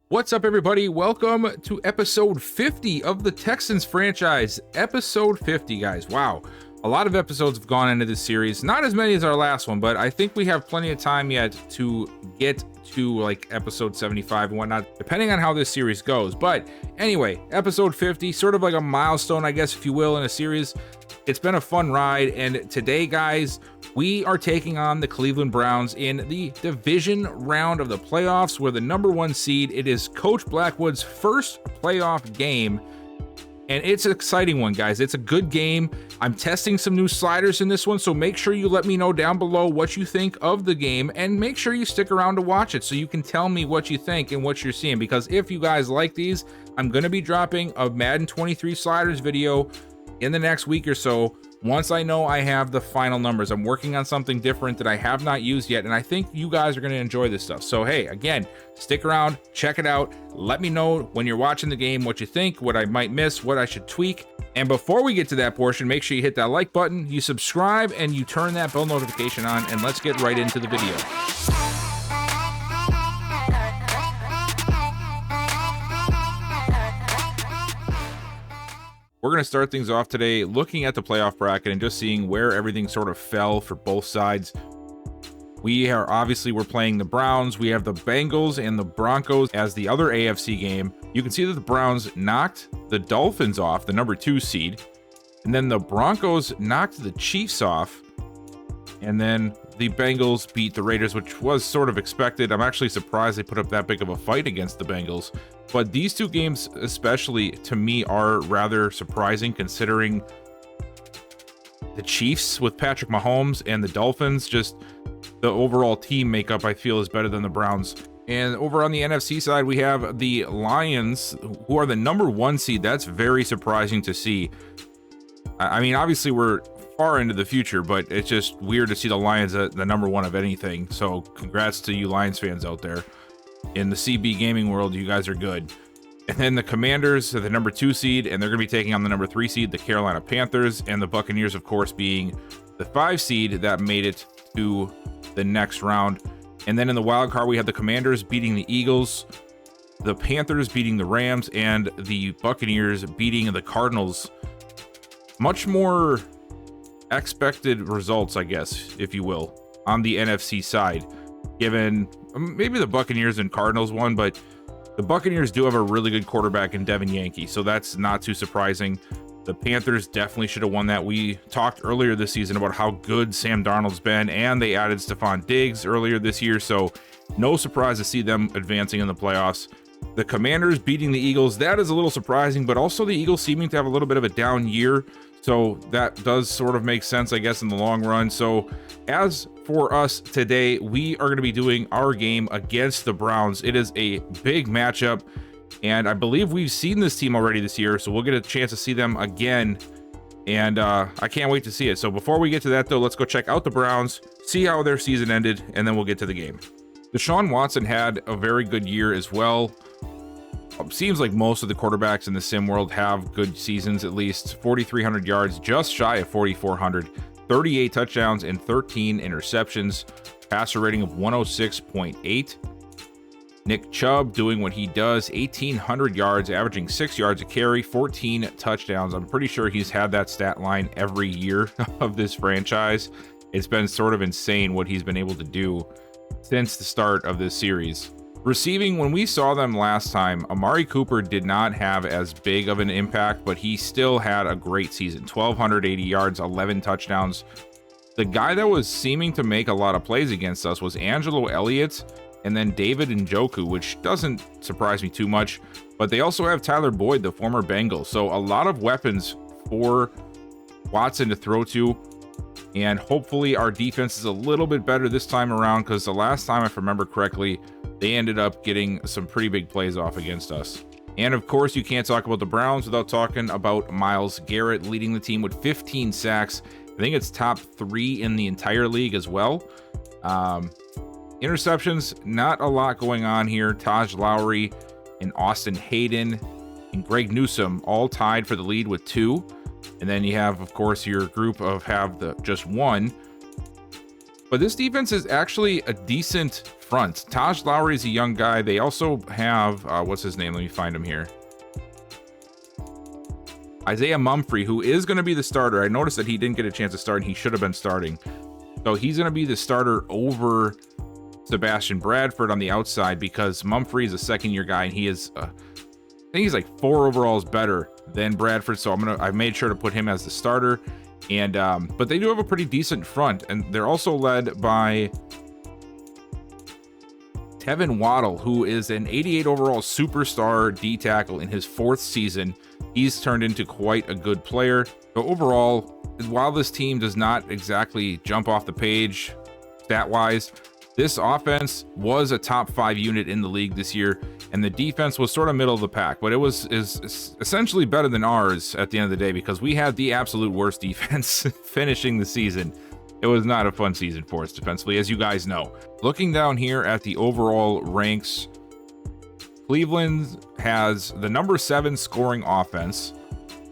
What's up, everybody? Welcome to episode 50 of the Texans franchise. Episode 50, guys. Wow. A lot of episodes have gone into this series. Not as many as our last one, but I think we have plenty of time yet to get to like episode 75 and whatnot, depending on how this series goes. But anyway, episode 50, sort of like a milestone, I guess, if you will, in a series. It's been a fun ride, and today, guys, we are taking on the Cleveland Browns in the division round of the playoffs. We're the number one seed. It is Coach Blackwood's first playoff game, and it's an exciting one, guys. It's a good game. I'm testing some new sliders in this one, so make sure you let me know down below what you think of the game, and make sure you stick around to watch it so you can tell me what you think and what you're seeing, because if you guys like these, I'm going to be dropping a Madden 23 sliders video in the next week or so, once I know I have the final numbers. I'm working on something different that I have not used yet, and I think you guys are going to enjoy this stuff. So hey, again, stick around, check it out, let me know when you're watching the game what you think, what I might miss, what I should tweak. And before we get to that portion, make sure you hit that like button, you subscribe, and you turn that bell notification on, and let's get right into the video. We're going to start things off today looking at the playoff bracket and just seeing where everything sort of fell for both sides. We're playing the Browns. We have the Bengals and the Broncos as the other AFC game. You can see that the Browns knocked the Dolphins off, the number 2 seed. And then the Broncos knocked the Chiefs off. And then the Bengals beat the Raiders, which was sort of expected. I'm actually surprised they put up that big of a fight against the Bengals. But these two games, especially to me, are rather surprising considering the Chiefs with Patrick Mahomes and the Dolphins. Just the overall team makeup, I feel, is better than the Browns. And over on the NFC side, we have the Lions, who are the number 1 seed. That's very surprising to see. I mean, obviously, we're far into the future, but it's just weird to see the Lions at the number 1 of anything. So congrats to you Lions fans out there. In the CB gaming world, you guys are good. And then the Commanders are the number 2 seed, and they're going to be taking on the number 3 seed, the Carolina Panthers, and the Buccaneers, of course, being the 5 seed that made it to the next round. And then in the wild card, we have the Commanders beating the Eagles, the Panthers beating the Rams, and the Buccaneers beating the Cardinals. Much more expected results, I guess, if you will, on the NFC side, given maybe the Buccaneers and Cardinals won, but the Buccaneers do have a really good quarterback in Devin Yankee, so that's not too surprising. The Panthers definitely should have won that. We talked earlier this season about how good Sam Darnold's been, and they added Stephon Diggs earlier this year, so no surprise to see them advancing in the playoffs. The Commanders beating the Eagles, that is a little surprising, but also the Eagles seeming to have a little bit of a down year, so that does sort of make sense, I guess, in the long run. So as for us today, we are going to be doing our game against the Browns. It is a big matchup, and I believe we've seen this team already this year, so we'll get a chance to see them again, and I can't wait to see it. So before we get to that, though, let's go check out the Browns, see how their season ended, and then we'll get to the game. Deshaun Watson had a very good year as well. Seems like most of the quarterbacks in the sim world have good seasons, at least 4,300 yards, just shy of 4,400, 38 touchdowns and 13 interceptions, passer rating of 106.8. Nick Chubb doing what he does, 1,800 yards, averaging 6 yards a carry, 14 touchdowns. I'm pretty sure he's had that stat line every year of this franchise. It's been sort of insane what he's been able to do since the start of this series. Receiving, when we saw them last time, Amari Cooper did not have as big of an impact, but he still had a great season. 1,280 yards, 11 touchdowns. The guy that was seeming to make a lot of plays against us was Angelo Elliott and then David Njoku, which doesn't surprise me too much. But they also have Tyler Boyd, the former Bengal. So a lot of weapons for Watson to throw to. And hopefully our defense is a little bit better this time around, because the last time, if I remember correctly, they ended up getting some pretty big plays off against us. And of course, you can't talk about the Browns without talking about Myles Garrett leading the team with 15 sacks. I think it's top 3 in the entire league as well. Interceptions, not a lot going on here. Taj Lowry and Austin Hayden and Greg Newsome all tied for the lead with 2. And then you have, of course, your group of just 1. But this defense is actually a decent front. Taj Lowry is a young guy. They also have, what's his name? Let me find him here. Isaiah Mumphrey, who is going to be the starter. I noticed that he didn't get a chance to start, and he should have been starting. So he's going to be the starter over Sebastian Bradford on the outside, because Mumphrey is a second-year guy, and he is, I think he's like 4 overalls better than Bradford. So I've made sure to put him as the starter. And but they do have a pretty decent front, and they're also led by Tevin Waddle, who is an 88 overall superstar D tackle in his 4th season. He's turned into quite a good player. So overall, while this team does not exactly jump off the page stat-wise, this offense was a top 5 unit in the league this year, and the defense was sort of middle of the pack, but it is essentially better than ours at the end of the day, because we had the absolute worst defense finishing the season. It was not a fun season for us defensively, as you guys know. Looking down here at the overall ranks, Cleveland has the number 7 scoring offense,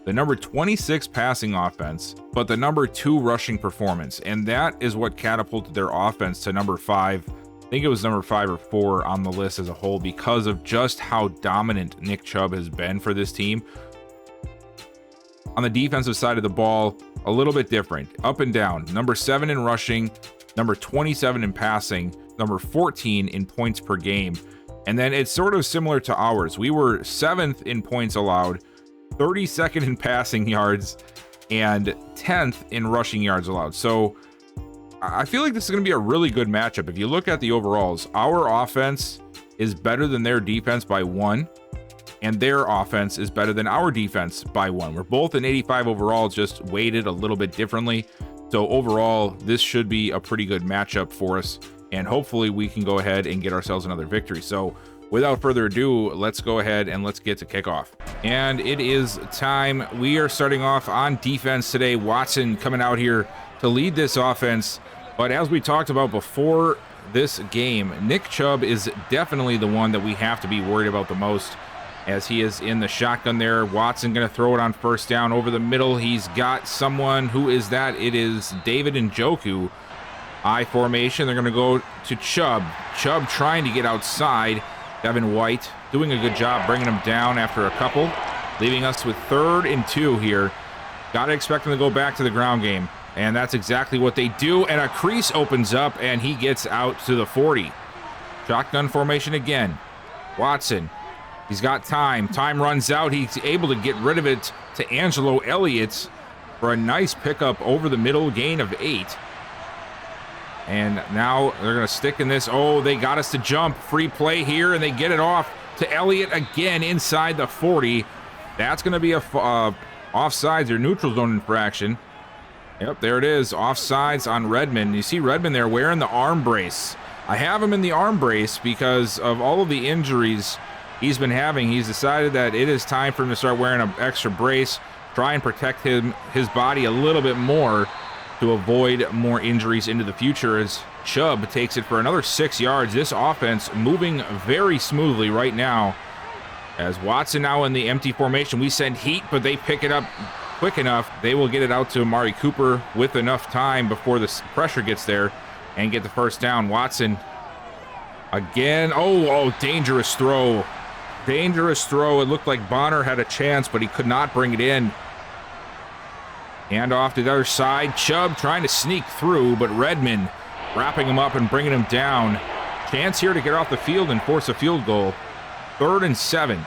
the number 26 passing offense, but the number 2 rushing performance. And that is what catapulted their offense to number 5. I think it was number 5 or 4 on the list as a whole, because of just how dominant Nick Chubb has been for this team. On the defensive side of the ball, a little bit different, up and down. Number 7 in rushing, number 27 in passing, number 14 in points per game. And then it's sort of similar to ours. We were 7th in points allowed, 32nd in passing yards, and 10th in rushing yards allowed. So I feel like this is going to be a really good matchup. If you look at the overalls, our offense is better than their defense by 1, and their offense is better than our defense by 1. We're both an 85 overall, just weighted a little bit differently. So overall, this should be a pretty good matchup for us, and hopefully we can go ahead and get ourselves another victory. So without further ado, let's go ahead and let's get to kickoff. And it is time. We are starting off on defense today. Watson coming out here to lead this offense. But as we talked about before this game, Nick Chubb is definitely the one that we have to be worried about the most, as he is in the shotgun there. Watson going to throw it on first down over the middle. He's got someone. Who is that? It is David Njoku. I formation. They're going to go to Chubb. Chubb trying to get outside. Devin White doing a good job bringing him down after a couple, leaving us with 3rd and 2 here. Got to expect them to go back to the ground game, and that's exactly what they do. And a crease opens up, and he gets out to the 40. Shotgun formation again. Watson, he's got time. Time runs out. He's able to get rid of it to Angelo Elliott for a nice pickup over the middle, gain of 8. And now they're going to stick in this. Oh, they got us to jump. Free play here, and they get it off to Elliott again inside the 40. That's going to be a offsides or neutral zone infraction. Yep, there it is. Offsides on Redmond. You see Redmond there wearing the arm brace. I have him in the arm brace because of all of the injuries he's been having. He's decided that it is time for him to start wearing an extra brace, try and protect his body a little bit more to avoid more injuries into the future, as Chubb takes it for another 6 yards. This offense moving very smoothly right now, as Watson now in the empty formation. We send heat, but they pick it up quick enough. They will get it out to Amari Cooper with enough time before the pressure gets there and get the first down. Watson again. Oh, dangerous throw. Dangerous throw. It looked like Bonner had a chance, but he could not bring it in. Hand off to the other side. Chubb trying to sneak through, but Redmond wrapping him up and bringing him down. Chance here to get off the field and force a field goal. 3rd and 7.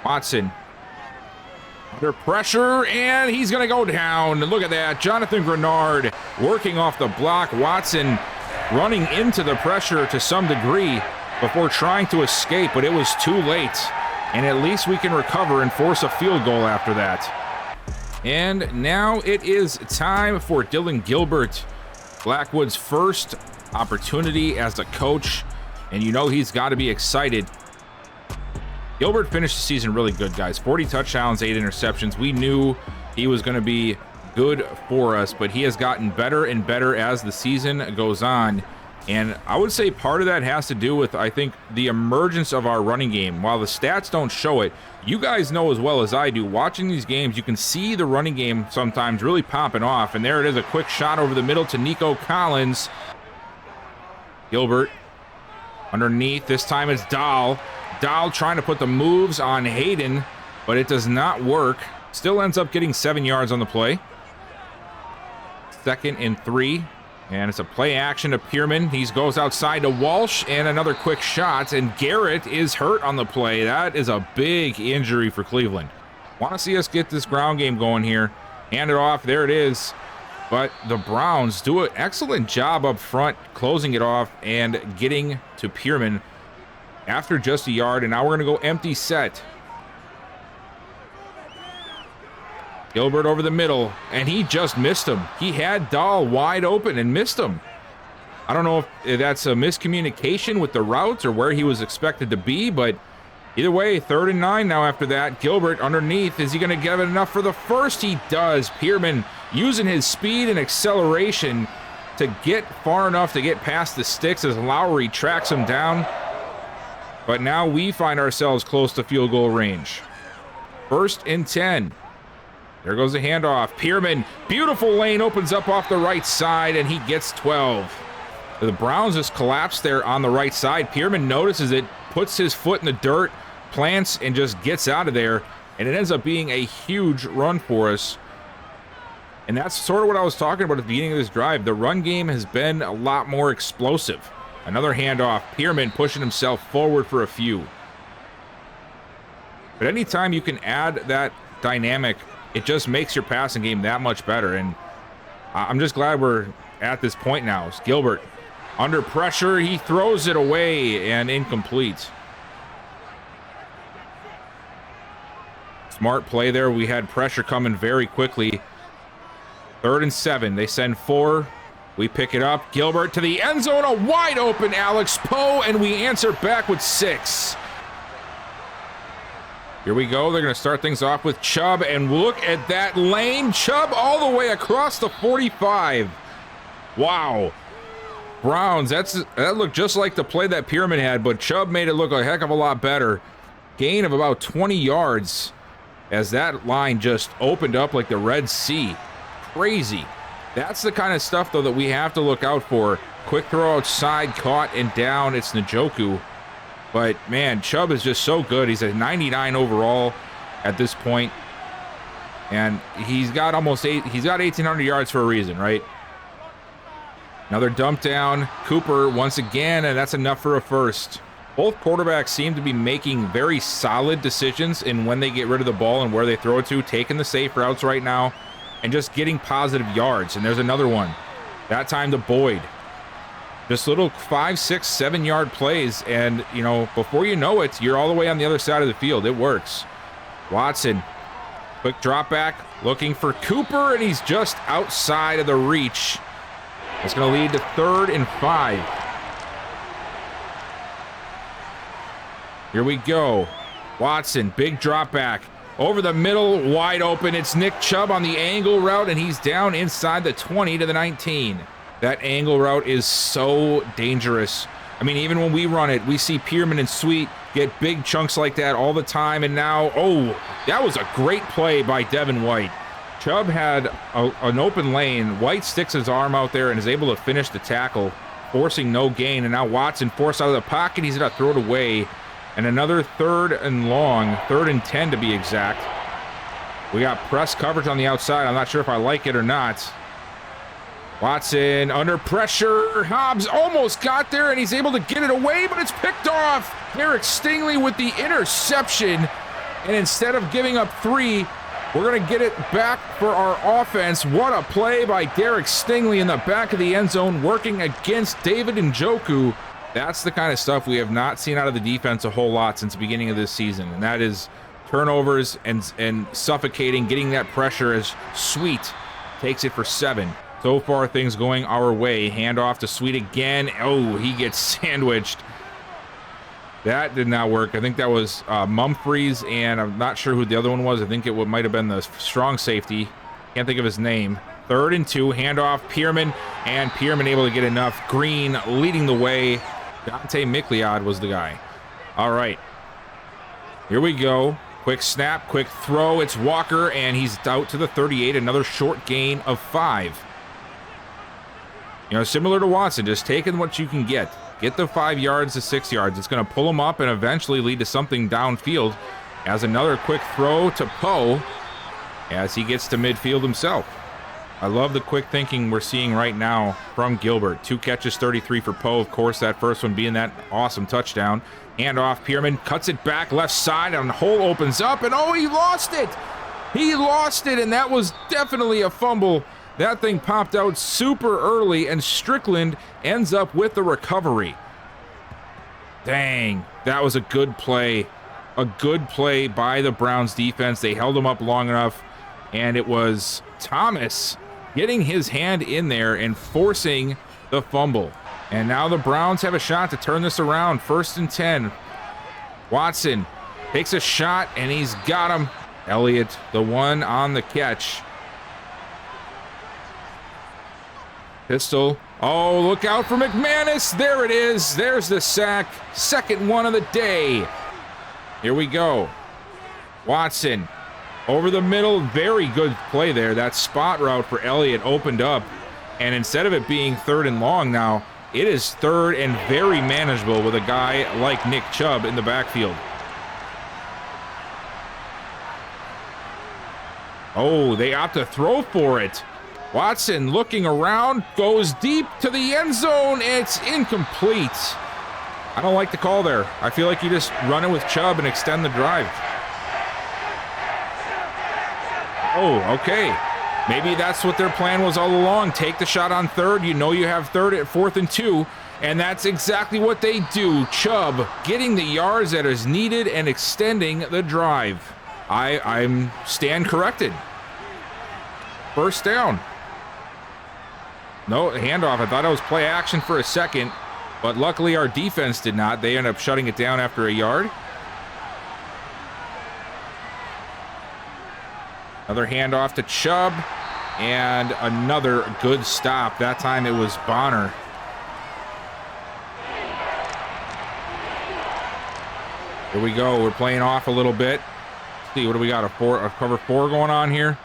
Watson under pressure, and he's going to go down. Look at that. Jonathan Grenard working off the block. Watson running into the pressure to some degree before trying to escape, but it was too late. And at least we can recover and force a field goal after that. And now it is time for Dylan Gilbert, Blackwood's first opportunity as a coach, and you know he's got to be excited. Gilbert finished the season really good, guys. 40 touchdowns, 8 interceptions. We knew he was going to be good for us, but he has gotten better and better as the season goes on. And I would say part of that has to do with, I think, the emergence of our running game. While the stats don't show it, you guys know as well as I do, watching these games, you can see the running game sometimes really popping off. And there it is, a quick shot over the middle to Nico Collins. Gilbert underneath. This time it's Dahl. Dahl trying to put the moves on Hayden, but it does not work. Still ends up getting 7 yards on the play. 2nd and 3. And it's a play action to Pierman. He goes outside to Walsh, and another quick shot, and Garrett is hurt on the play. That is a big injury for Cleveland. Want to see us get this ground game going here. Hand it off. There it is. But the Browns do an excellent job up front, closing it off and getting to Pierman after just a yard. And now we're going to go empty set. Gilbert over the middle, and he just missed him. He had Dahl wide open and missed him. I don't know if that's a miscommunication with the routes or where he was expected to be, but either way, 3rd and 9 now after that. Gilbert underneath. Is he going to get it enough for the first? He does. Pierman using his speed and acceleration to get far enough to get past the sticks as Lowry tracks him down. But now we find ourselves close to field goal range. 1st and 10. There goes the handoff. Pierman, beautiful lane, opens up off the right side, and he gets 12. The Browns just collapsed there on the right side. Pierman notices it, puts his foot in the dirt, plants, and just gets out of there. And it ends up being a huge run for us. And that's sort of what I was talking about at the beginning of this drive. The run game has been a lot more explosive. Another handoff. Pierman pushing himself forward for a few. But anytime you can add that dynamic, it just makes your passing game that much better. And I'm just glad we're at this point now. It's Gilbert under pressure. He throws it away and incomplete. Smart play there. We had pressure coming very quickly. 3rd and 7. They send 4. We pick it up. Gilbert to the end zone. A wide open Alex Poe, and we answer back with 6. Here we go. They're going to start things off with Chubb, and look at that lane. Chubb all the way across the 45. Wow. Browns, that looked just like the play that Pierman had, but Chubb made it look a heck of a lot better. Gain of about 20 yards as that line just opened up like the Red Sea. Crazy. That's the kind of stuff, though, that we have to look out for. Quick throw outside, caught and down. It's Njoku. But, man, Chubb is just so good. He's at 99 overall at this point. And he's got he's got 1,800 yards for a reason, right? Another dump down. Cooper once again, and that's enough for a first. Both quarterbacks seem to be making very solid decisions in when they get rid of the ball and where they throw it to, taking the safe routes right now, and just getting positive yards. And there's another one. That time to Boyd. Just little 5, 6, 7 yard plays, and, you know, before you know it, you're all the way on the other side of the field. It works. Watson, quick drop back, looking for Cooper, and he's just outside of the reach. It's going to lead to 3rd and 5. Here we go. Watson, big drop back. Over the middle, wide open. It's Nick Chubb on the angle route, and he's down inside the 20 to the 19. That angle route is so dangerous. I mean, even when we run it, we see Pierman and Sweet get big chunks like that all the time. And now, oh, that was a great play by Devin White. Chubb had an open lane. White sticks his arm out there and is able to finish the tackle, forcing no gain. And now Watson forced out of the pocket. He's going to throw it away. And another 3rd and long, 3rd and 10 to be exact. We got press coverage on the outside. I'm not sure if I like it or not. Watson under pressure. Hobbs almost got there, and he's able to get it away, but it's picked off. Derek Stingley with the interception. And instead of giving up 3, we're going to get it back for our offense. What a play by Derek Stingley in the back of the end zone, working against David Njoku. That's the kind of stuff we have not seen out of the defense a whole lot since the beginning of this season, and that is turnovers and suffocating, getting that pressure as Sweet takes it for 7. So far, things going our way. Handoff to Sweet again. Oh, he gets sandwiched. That did not work. I think that was Mumfries, and I'm not sure who the other one was. I think it might have been the strong safety. Can't think of his name. 3rd and 2. Handoff, Pierman, and Pierman able to get enough. Green leading the way. Dante McLeod was the guy. All right. Here we go. Quick snap, quick throw. It's Walker, and he's out to the 38. Another short gain of 5. You know, similar to Watson, just taking what you can get. Get the 5 yards to 6 yards. It's going to pull them up and eventually lead to something downfield. As another quick throw to Poe as he gets to midfield himself. I love the quick thinking we're seeing right now from Gilbert. 2 catches, 33 for Poe. Of course, that first one being that awesome touchdown. Hand off, Pearman cuts it back left side, and the hole opens up, and oh, he lost it! He lost it, and that was definitely a fumble. That thing popped out super early, and Strickland ends up with the recovery. Dang, that was a good play. A good play by the Browns defense. They held him up long enough, and it was Thomas getting his hand in there and forcing the fumble. And now the Browns have a shot to turn this around. 1st and 10. Watson takes a shot, and he's got him. Elliott, the one on the catch. Pistol. Oh, look out for McManus. There it is. There's the sack. 2nd one of the day. Here we go. Watson over the middle. Very good play there. That spot route for Elliott opened up. And instead of it being 3rd and long now, it is 3rd and very manageable with a guy like Nick Chubb in the backfield. Oh, they opt to throw for it. Watson looking around, goes deep to the end zone. It's incomplete. I don't like the call there. I feel like you just run it with Chubb and extend the drive. Oh, okay. Maybe that's what their plan was all along. Take the shot on 3rd. You know you have 3rd at 4th and 2. And that's exactly what they do. Chubb getting the yards that is needed and extending the drive. I'm stand corrected. 1st down. No, handoff. I thought it was play action for a second, but luckily our defense did not. They end up shutting it down after a yard. Another handoff to Chubb, and another good stop. That time it was Bonner. Here we go. We're playing off a little bit. Let's see, what do we got? A cover 4 going on here.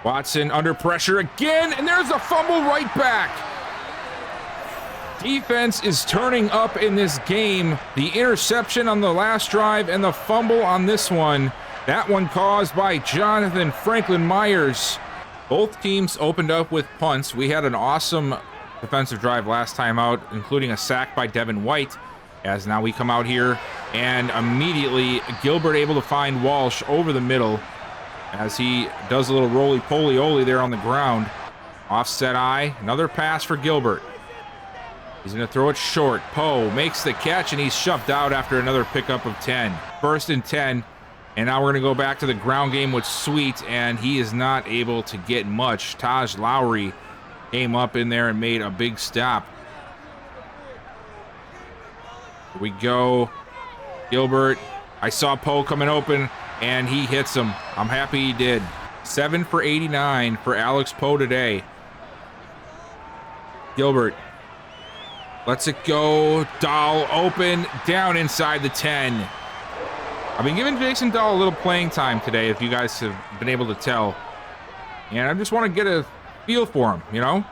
Watson under pressure again, and there's a fumble right back. Defense is turning up in this game. The interception on the last drive and the fumble on this one. That one caused by Jonathan Franklin Myers. Both teams opened up with punts. We had an awesome defensive drive last time out, including a sack by Devin White. As now we come out here, and immediately Gilbert able to find Walsh over the middle as he does a little roly-poly-oly there on the ground. Offset eye, another pass for Gilbert. He's going to throw it short. Poe makes the catch, and he's shoved out after another pickup of 10. 1st and 10, and now we're going to go back to the ground game with Sweet, and he is not able to get much. Taj Lowry came up in there and made a big stop. Here we go. Gilbert. I saw Poe coming open, and he hits him. I'm happy he did. 7 for 89 for Alex Poe today. Gilbert lets it go. Dahl open, down inside the 10. I've been giving Jason Dahl a little playing time today, if you guys have been able to tell. And I just want to get a feel for him, you know?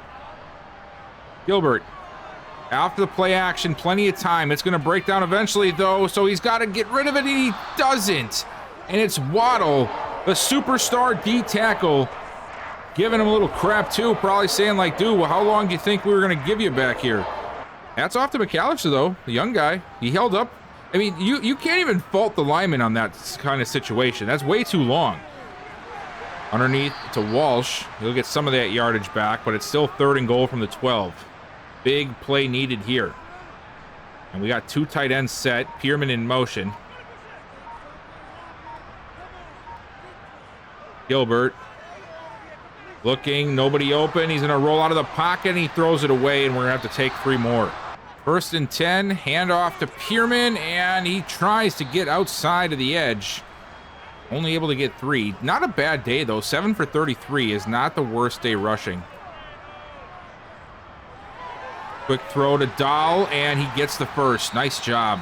Gilbert. After the play action, plenty of time. It's going to break down eventually, though, so he's got to get rid of it, and he doesn't. And it's Waddle, the superstar D tackle, giving him a little crap, too, probably saying, like, dude, well, how long do you think we were going to give you back here? Hats off to McAllister, though, the young guy. He held up. I mean, you can't even fault the lineman on that kind of situation. That's way too long. Underneath to Walsh. He'll get some of that yardage back, but it's still 3rd and goal from the 12. Big play needed here. And we got 2 tight ends set. Pearman in motion. Gilbert. Looking, nobody open. He's going to roll out of the pocket, and he throws it away, and we're going to have to take 3 more. 1st and 10, handoff to Pearman, and he tries to get outside of the edge. Only able to get 3. Not a bad day, though. 7 for 33 is not the worst day rushing. Quick throw to Dahl, and he gets the first. Nice job.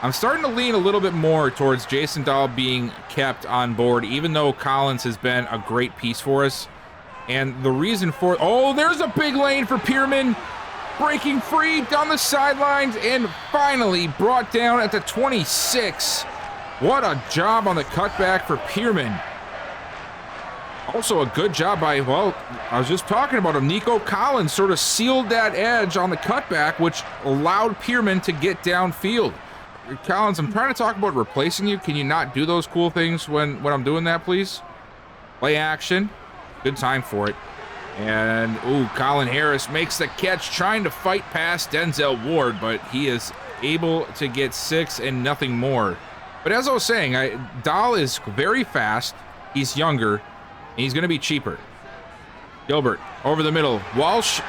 I'm starting to lean a little bit more towards Jason Dahl being kept on board, even though Collins has been a great piece for us. And the reason for... Oh, there's a big lane for Pearman. breaking free down the sidelines and finally brought down at the 26. What a job on the cutback for Pearman. Also a good job by, well, I was just talking about him, Nico Collins sort of sealed that edge on the cutback, which allowed Pearman to get downfield. Collins, I'm trying to talk about replacing you. Can you not do those cool things when I'm doing that, please? Play action. Good time for it. And, ooh, Colin Harris makes the catch, trying to fight past Denzel Ward, but he is able to get 6 and nothing more. But as I was saying, Dahl is very fast. He's younger, and he's going to be cheaper. Gilbert over the middle. Walsh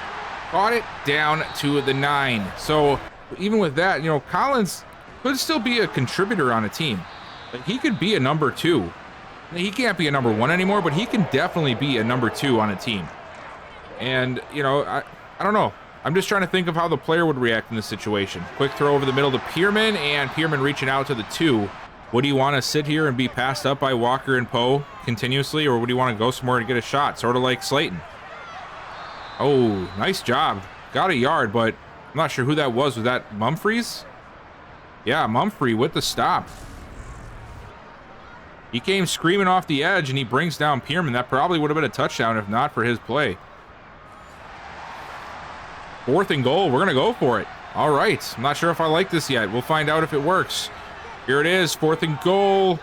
caught it down to the 9. So even with that, you know, Collins could still be a contributor on a team. Like, he could be a number 2. He can't be a number 1 anymore, but he can definitely be a number 2 on a team. And, you know, I don't know. I'm just trying to think of how the player would react in this situation. Quick throw over the middle to Pearman, and Pearman reaching out to the 2. Would he want to sit here and be passed up by Walker and Poe continuously, or would he want to go somewhere to get a shot, sort of like Slayton? Oh, nice job. Got a yard, but I'm not sure who that was. Was that Mumfries? Yeah, Mumphrey with the stop. He came screaming off the edge, and he brings down Pearman. That probably would have been a touchdown if not for his play. 4th and goal. We're going to go for it. All right. I'm not sure if I like this yet. We'll find out if it works. Here it is. 4th and goal.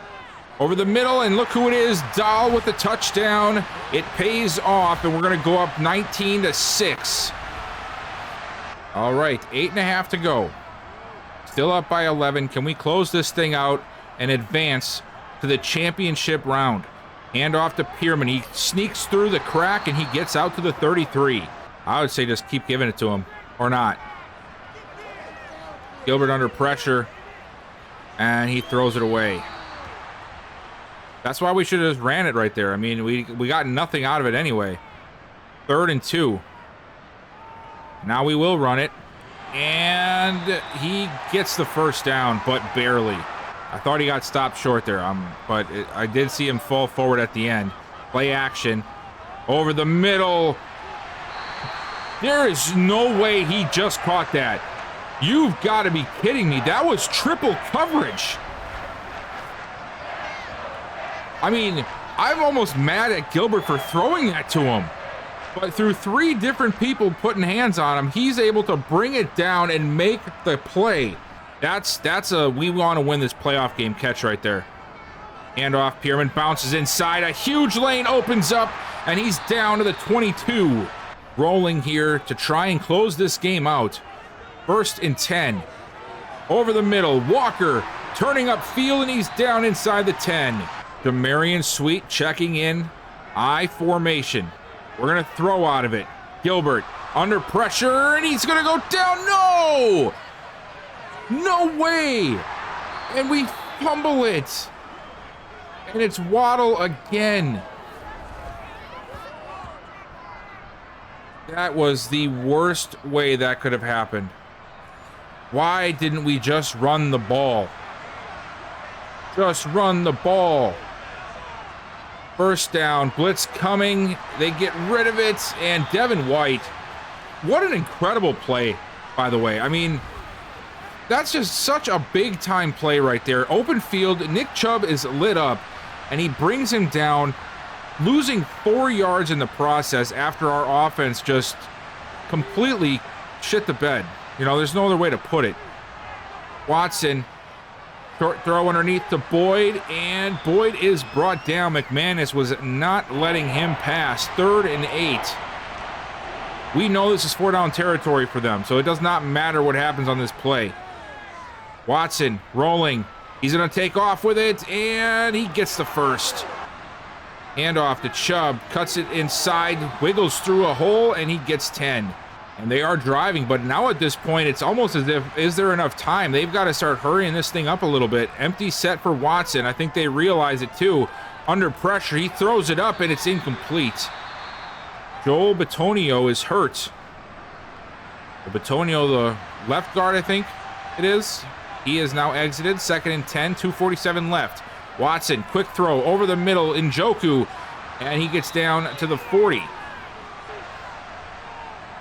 Over the middle, and look who it is. Dahl with the touchdown. It pays off, and we're going to go up 19-6. All right. 8.5 to go. Still up by 11. Can we close this thing out and advance to the championship round? Hand off to Pearman. He sneaks through the crack, and he gets out to the 33. I would say just keep giving it to him, or not. Gilbert under pressure, and he throws it away. That's why we should have just ran it right there. I mean, we got nothing out of it anyway. 3rd and 2. Now we will run it, and he gets the first down, but barely. I thought he got stopped short there, but I did see him fall forward at the end. Play action. Over the middle. There is no way he just caught that. You've got to be kidding me. That was triple coverage. I mean, I'm almost mad at Gilbert for throwing that to him. But through 3 different people putting hands on him, he's able to bring it down and make the play. That's a we want to win this playoff game catch right there. Handoff, Pearman bounces inside. A huge lane opens up, and he's down to the 22. Rolling here to try and close this game out. 1st and 10. Over the middle, Walker turning up field, and he's down inside the 10. Demarion Sweet checking in. I formation. We're going to throw out of it. Gilbert under pressure, and he's going to go down. No! No way! And we fumble it. And it's Waddle again. That was the worst way that could have happened. Why didn't we just run the ball? Just run the ball. 1st down, blitz coming. They get rid of it, and Devin White. What an incredible play, by the way. I mean, that's just such a big-time play right there. Open field, Nick Chubb is lit up, and he brings him down, losing 4 yards in the process after our offense just completely shit the bed. You know, there's no other way to put it. Watson, short throw underneath to Boyd, and Boyd is brought down. McManus was not letting him pass. 3rd and 8. We know this is 4-down territory for them, so it does not matter what happens on this play. Watson rolling. He's going to take off with it, and he gets the first. Handoff to Chubb, cuts it inside, wiggles through a hole, and he gets 10. And they are driving, but now at this point, it's almost as if, is there enough time? They've got to start hurrying this thing up a little bit. Empty set for Watson. I think they realize it too. Under pressure, he throws it up, and it's incomplete. Joel Bitonio is hurt. Bitonio, the left guard, I think it is. He is now exited. 2nd and 10, 2:47 left. Watson, quick throw over the middle, Njoku, and he gets down to the 40.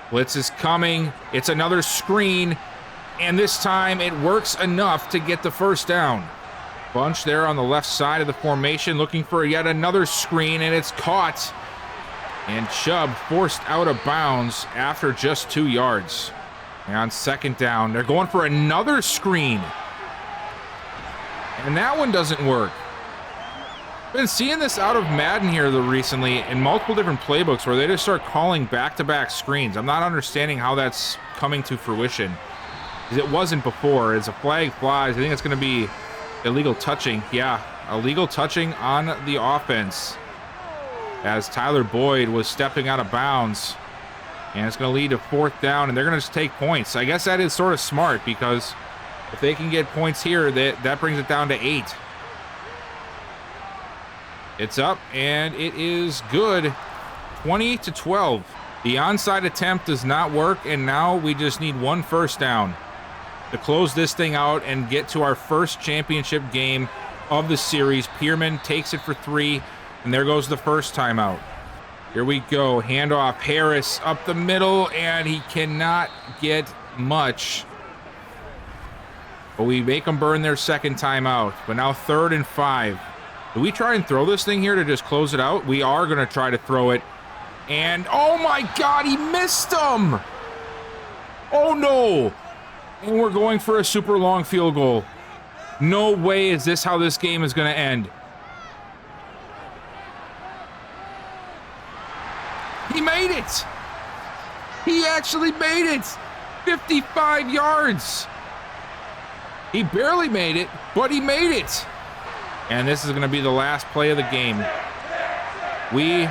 Blitz is coming. It's another screen. And this time it works enough to get the first down. Bunch there on the left side of the formation looking for yet another screen, and it's caught. And Chubb forced out of bounds after just 2 yards. And on second down, they're going for another screen. And that one doesn't work. Been seeing this out of Madden here recently in multiple different playbooks where they just start calling back-to-back screens. I'm not understanding how that's coming to fruition. It wasn't before. As a flag flies, I think it's going to be illegal touching. Yeah, illegal touching on the offense as Tyler Boyd was stepping out of bounds. And it's going to lead to fourth down, and they're going to just take points. I guess that is sort of smart because if they can get points here, that brings it down to 8. It's up, and it is good. 20-12. The onside attempt does not work, and now we just need 1 first down to close this thing out and get to our first championship game of the series. Pearman takes it for 3, and there goes the first timeout. Here we go. Handoff. Harris up the middle, and he cannot get much. But we make them burn their second timeout. But now 3rd and 5. Do we try and throw this thing here to just close it out? We are going to try to throw it. And, oh my God, he missed him! Oh no! And we're going for a super long field goal. No way is this how this game is going to end. He made it! He actually made it! 55 yards! He barely made it, but he made it! And this is going to be the last play of the game. We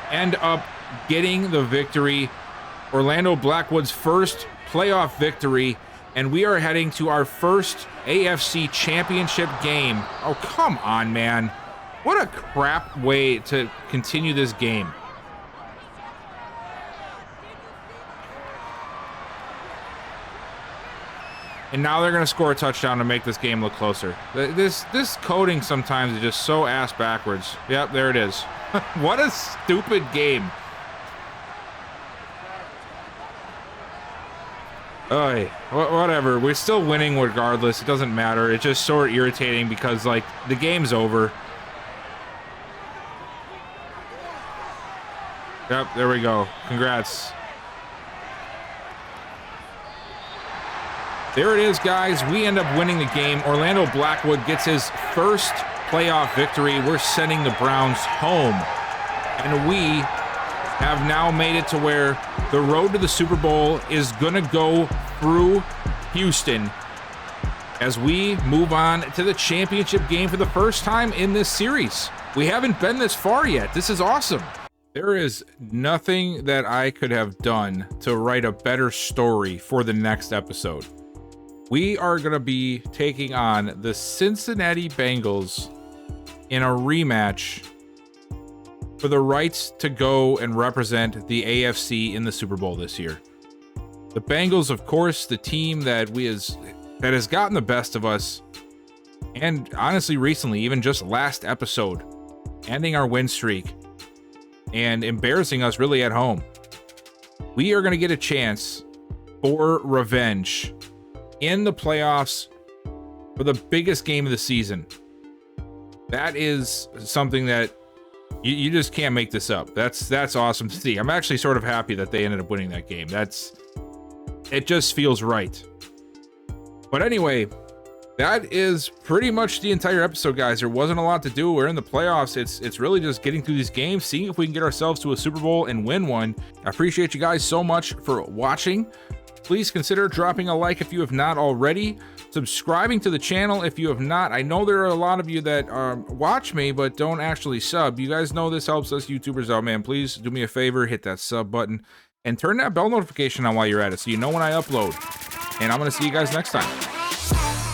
end up getting the victory. Orlando Blackwood's first playoff victory, and we are heading to our first AFC championship game. Oh, come on, man. What a crap way to continue this game. And now they're going to score a touchdown to make this game look closer. This coding sometimes is just so ass backwards. Yep, there it is. What a stupid game. Oy, whatever. We're still winning regardless. It doesn't matter. It's just sort of irritating because, like, the game's over. Yep, there we go. Congrats. There it is, guys. We end up winning the game. Orlando Blackwood gets his first playoff victory. We're sending the Browns home. And we have now made it to where the road to the Super Bowl is going to go through Houston as we move on to the championship game for the first time in this series. We haven't been this far yet. This is awesome. There is nothing that I could have done to write a better story for the next episode. We are going to be taking on the Cincinnati Bengals in a rematch for the rights to go and represent the AFC in the Super Bowl this year. The Bengals, of course, the team that has gotten the best of us, and honestly recently, even just last episode, ending our win streak and embarrassing us really at home. We are going to get a chance for revenge in the playoffs for the biggest game of the season. That is something that you just can't make this up. That's awesome to see. I'm actually sort of happy that they ended up winning that game. It just feels right. But anyway, that is pretty much the entire episode, guys. There wasn't a lot to do. We're in the playoffs. It's really just getting through these games, seeing if we can get ourselves to a Super Bowl and win one. I appreciate you guys so much for watching. Please consider dropping a like if you have not already, subscribing to the channel if you have not. I know there are a lot of you that watch me but don't actually sub. You guys know this helps us YouTubers out, man. Please do me a favor, hit that sub button and turn that bell notification on while you're at it so you know when I upload. And I'm going to see you guys next time.